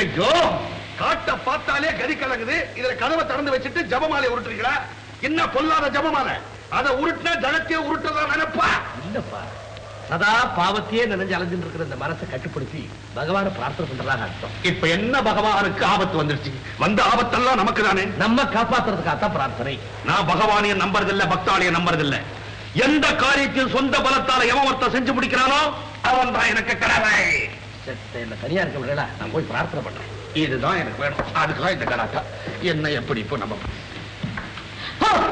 ஐயோ, காட்ட பார்த்தாலே கதி கலங்குது. இதுல கதவை திறந்து வச்சுட்டு ஜபமாலை உருட்டுறீங்களா? என்ன பொல்லாத ஜபமாலை? அதை உருட்டினா ஜனத்தையே உருட்டுறதா நினைப்பா? இல்லப்பா, சதா பாவத்தையே நினைஞ்சு அலைஞ்சுட்டு இருக்கிற இந்த மனசை கட்டுப்படுத்தி பகவான பிரார்த்தனை பண்றதாக அர்த்தம். இப்ப என்ன பகவானுக்கு ஆபத்து வந்துருச்சு? வந்த ஆபத்தெல்லாம் நமக்கு தானே. நம்ம காப்பாத்துறதுக்காகத்தான் பிரார்த்தனை. நான் பகவானையும் நம்புறதில்லை, பக்தாலையும் நம்புறதில்லை. எந்த காரியத்தையும் சொந்த பலத்தால எவன் ஒருத்தன் செஞ்சு முடிக்கிறானோ அவன் தான் எனக்கு கடமை. என்ன தனியா இருக்க முடியல, நான் போய் பிரார்த்தனை பண்றேன். இதுதான் எனக்கு வேணும். அதுக்காக இந்த கலாட்டா. என்ன எப்படி இப்போ நம்ம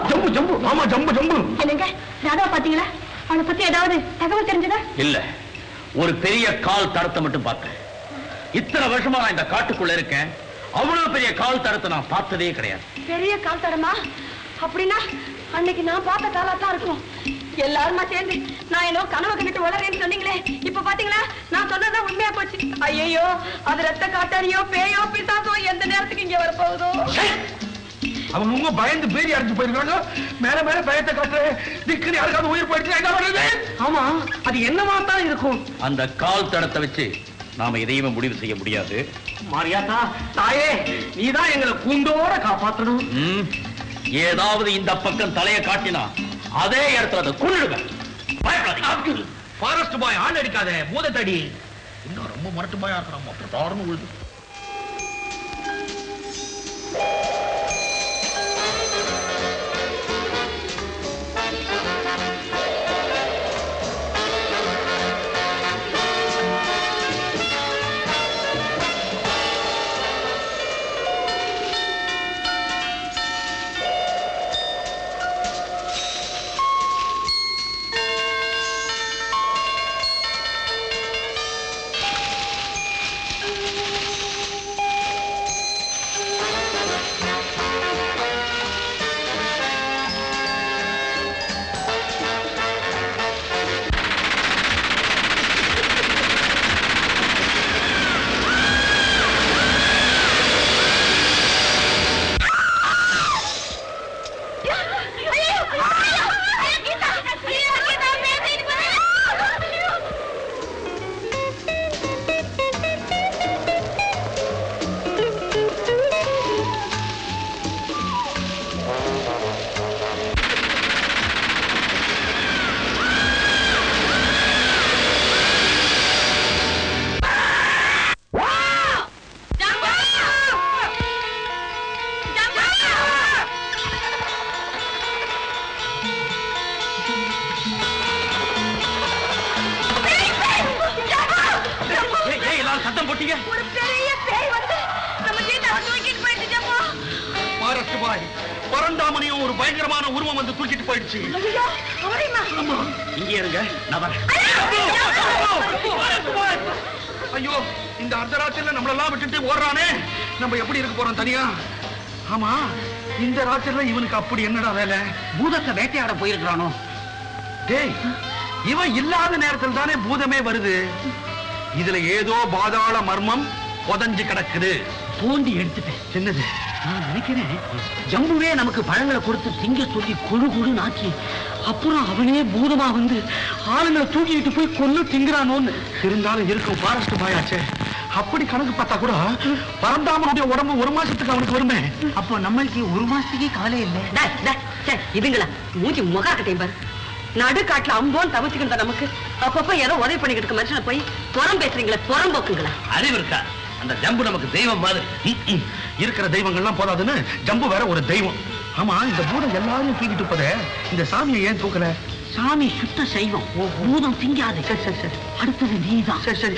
ஜம்பு ஜம்பு. ஆமா, ஜம்பு ஜம்பு. என்னங்க ராதா பாத்தீங்களா? அவனை பத்தி ஏதாவது தகவல் தெரிஞ்சதா? இல்ல, ஒரு பெரிய கால் தரத்தை மட்டும் பார்த்தேன். இத்தனை வருஷமா நான் இந்த காட்டுக்குள்ள இருக்கேன், அவ்வளவு பெரிய கால் தரத்தை நான் பார்த்ததே கிடையாது. பெரிய கால் தரமா? அப்படின்னா அன்னைக்கு நான் பார்த்த காலா தான் இருக்கும். எல்லாருமா சேர்ந்து நான் ஏதோ கனவு கண்டுட்டு வளரேன்னு சொன்னீங்களே, இப்ப பாத்தீங்களா நான் சொன்னதான் உண்மையா போச்சு. ஐயோ, அது ரத்த காட்டாரியோ பேயோ பிசாசோ எந்த நேரத்துக்கு இங்க வரப்போகுதோ. அவங்க பயந்து பேரி அடைஞ்சு போயிருக்காங்க. மேல மேல பயத்தை காட்டுற திக்குன்னு யாருக்காவது உயிர் போயிடுச்சு என்ன பண்றது? ஆமா, அது என்னவா தான் இருக்கும்? அந்த கால் தடத்தை வச்சு நாம எதையுமே முடிவு செய்ய முடியாது. மாரியாத்தா தாயே, நீதான் எங்களை கூண்டோட காப்பாற்றணும். ஏதாவது இந்த பக்கம் தலையை காட்டினா அதே இடத்துல அதை கொன்னுடுவேன். ஃபாரஸ்ட் பாய் ஆள் அடிக்காத, பூதத்தடி. இன்னும் ரொம்ப மரட்டு பாயா இருக்கிறோம். அப்புறம் தாரணம் உழுது. பரந்தாமனையும் ஒரு பயங்கரமான உருவம் வந்து தூக்கிட்டு போயிடுச்சு. இங்கே இருங்க, ஐயோ, இந்த அர்த்தராத்திரில நம்மளெல்லாம் விட்டுட்டு ஓடுறானே, நம்ம எப்படி இருக்க போறோம் தனியா? ஆமா, இந்த ராத்திரில இவனுக்கு அப்படி என்னடா வேலை? பூதத்தை வேட்டையாட போயிருக்கிறானோ? டேய், இவன் இல்லாத நேரத்தில் தானே பூதமே வருது. இதுல ஏதோ பாதாள மர்மம் புதஞ்சு கிடக்குது. தோண்டி எடுத்துட்டேன். என்னது? நான் நினைக்கிறேன் ஜம்புவே நமக்கு பழங்களை கொடுத்து திங்க சொல்லி குழு குழு நாக்கி அப்புறம் அவனே பூதமா வந்து ஆளுங்களை தூக்கிட்டு போய் கொல்லு திங்கிறானோன்னு. இருந்தாலும் இருக்கும், ஃபாரஸ்ட் பாயாச்சே. அப்படி கணக்கு பார்த்தா கூட பரந்தாமனுடைய உடம்பு ஒரு மாசத்துக்கு அவனுக்கு வருமே. அப்போ நம்மளுக்கு ஒரு மாசத்துக்கே கவலை இல்லை. இதுங்களா மூஞ்சி முகாக்கட்டையும் பாரு. நடுக்காட்டுல அம்போன் தவிச்சுக்கிட்ட நமக்கு அப்பப்ப ஏதோ உதவி பண்ணிக்கிட்டு இருக்க மனுஷனை போய் புறம் பேசுறீங்களே, புறம் போக்குங்களா? அறிவு இருக்கா? அந்த ஜம்பு நமக்கு தெய்வம் மாதிரி. இருக்கிற தெய்வங்கள்லாம் போதாதுன்னு ஜம்பு வேற ஒரு தெய்வம். ஆமா, இந்த பூதம் எல்லாரையும் தூக்கிட்டு போதே, இந்த சாமியை ஏன் தூக்கல? சாமி சுத்த சைவம், பூதம் திங்காது. சரி சரி சரி, அடுத்தது நீதான். சரி சரி.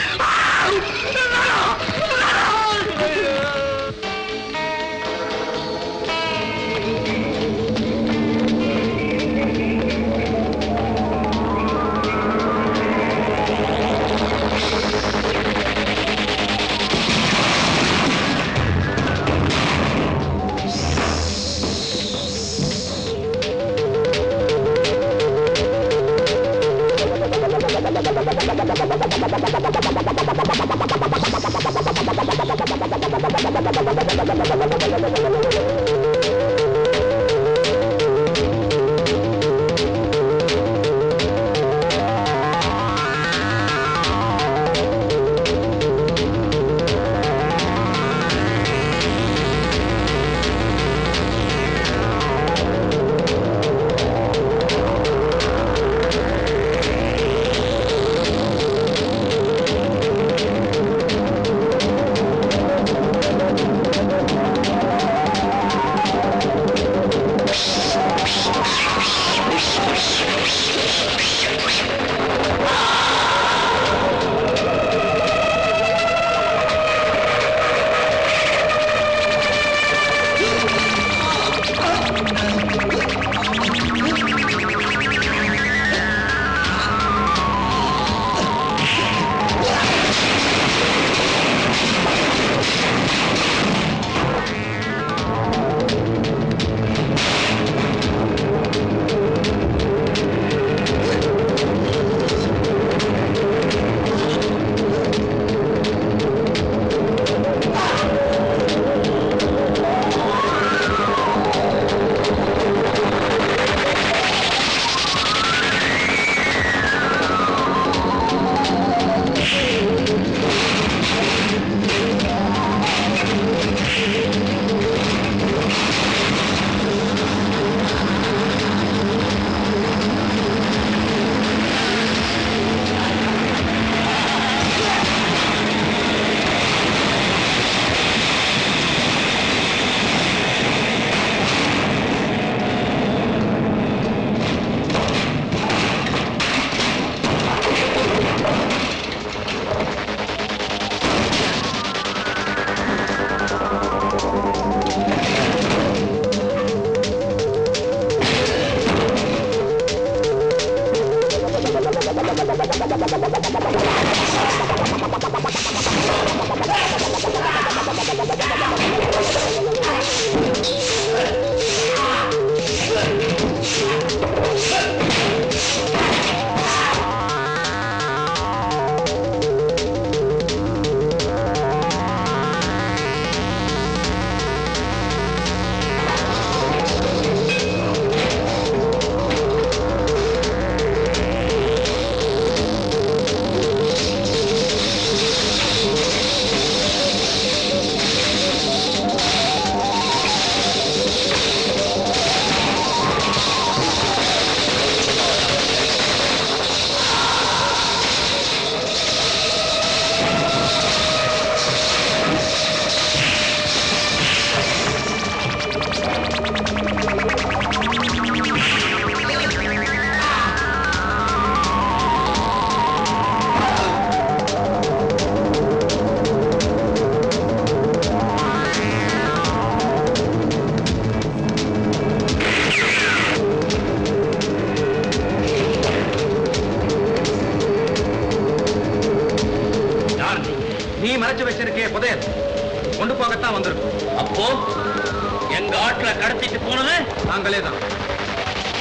கடத்திட்டு போனது நாங்களே தான்.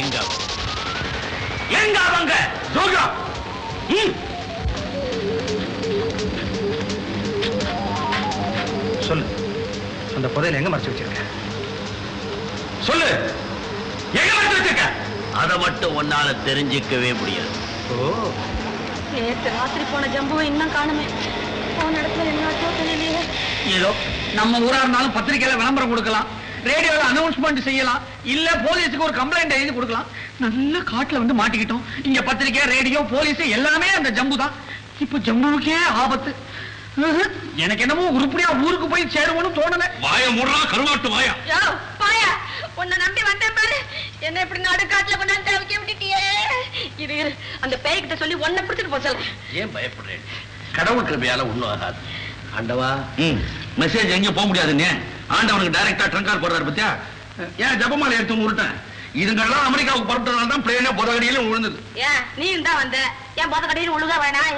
எங்க எங்க அவங்க ஜோகா, சொல்லு, அந்த புதையல எங்க மறைச்சு வச்சிருக்க? சொல்லு, எங்க மறைச்சு வச்சிருக்க? அதை மட்டும் ஒன்னால தெரிஞ்சுக்கவே முடியாது. ஓ, நேற்று ராத்திரி போன ஜம்புவை இன்னும் காணுமே. போன இடத்துல என்னாச்சோ தெரியலையே. ஏதோ நம்ம ஊரா இருந்தாலும் பத்திரிக்கையில விளம்பரம் கொடுக்கலாம், ரேடியோல அனௌன்ஸ்மெண்ட் செய்யலாம், இல்ல போலீஸுக்கு ஒரு கம்ப்ளைண்ட் எழுதி கொடுக்கலாம். நல்ல காட்டுல வந்து மாட்டிக்கிட்டோம். இங்க பத்திரிக்கை, ரேடியோ, போலீஸ் எல்லாமே அந்த ஜம்பு தான். இப்ப ஜம்புவுக்கே ஆபத்து. எனக்கு என்னமோ உருப்படியா ஊருக்கு போய் சேருவோம்னு தோணல. வாய மூடுறா கருவாட்டு வாயா. யோ பாயா, உன்னை நம்பி வந்தேன் பாரு. என்ன இப்படி நடுக்காட்டுல கொண்டாந்து தவிக்க விட்டுட்டியே. இரு இரு, அந்த பேய்கிட்ட சொல்லி ஒன்ன பிடிச்சிட்டு போ சொல்ல. ஏன் பயப்படுறேன்? கடவுள் கிருபையால ஒண்ணும் ஆகாது. ஆண்டவா, மெசேஜ் எங்க போக முடியாதுன்னு ஆண்டவனுக்கு டைரக்டா ட்ரங்கால் போடுறாரு பத்தியா? ஏன் ஜபமாலை எடுத்து விட்டுட்டேன். இதுங்கெல்லாம் அமெரிக்காவுக்கு புறப்பட்டனால தான் பிளேனே புதகடியிலும் விழுந்தது. ஏன் நீயும் தான் வந்த? ஏன் புதகடியில் உழுக வேணாம்?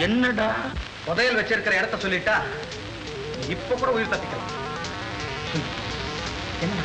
என்னடா புதையல் வச்சிருக்கிற இடத்த சொல்லிட்டா இப்ப கூட உயிர் தப்பிக்கலாம். என்ன?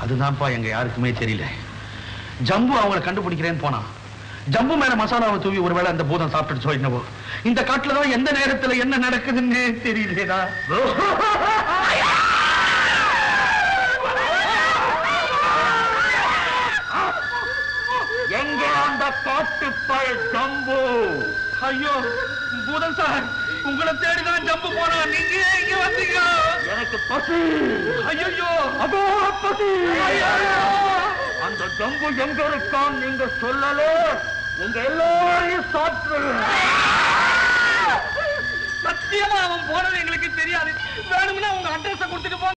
அதுதான்ப்பா எங்க யாருக்குமே தெரியல. ஜம்பு அவங்களை கண்டுபிடிக்கிறேன்னு போனா ஜம்பு மேல மசாலாவை தூவி ஒருவேளை அந்த பூதம் சாப்பிட்டு என்னவோ. இந்த காட்டுலதான் எந்த நேரத்துல என்ன நடக்குதுன்னு தெரியலடா. எங்க அந்த காட்டுப்பய ஜம்பு? ஐயோ பூதம் சார், உங்களை தேடிதான் ஜம்பு போனா, நீங்க இங்க வந்தீங்க. எனக்கு பசி. ஐயோ அதோ பசி. அந்த ஜம்பு எங்க இருக்கான் நீங்க சொல்லல, உங்க எல்லாரையும் சாப்பிட்டு சத்தியமா அவன் போனது எங்களுக்கு தெரியாது. வேணும்னா உங்க அட்ரஸ் கொடுத்துட்டு போ.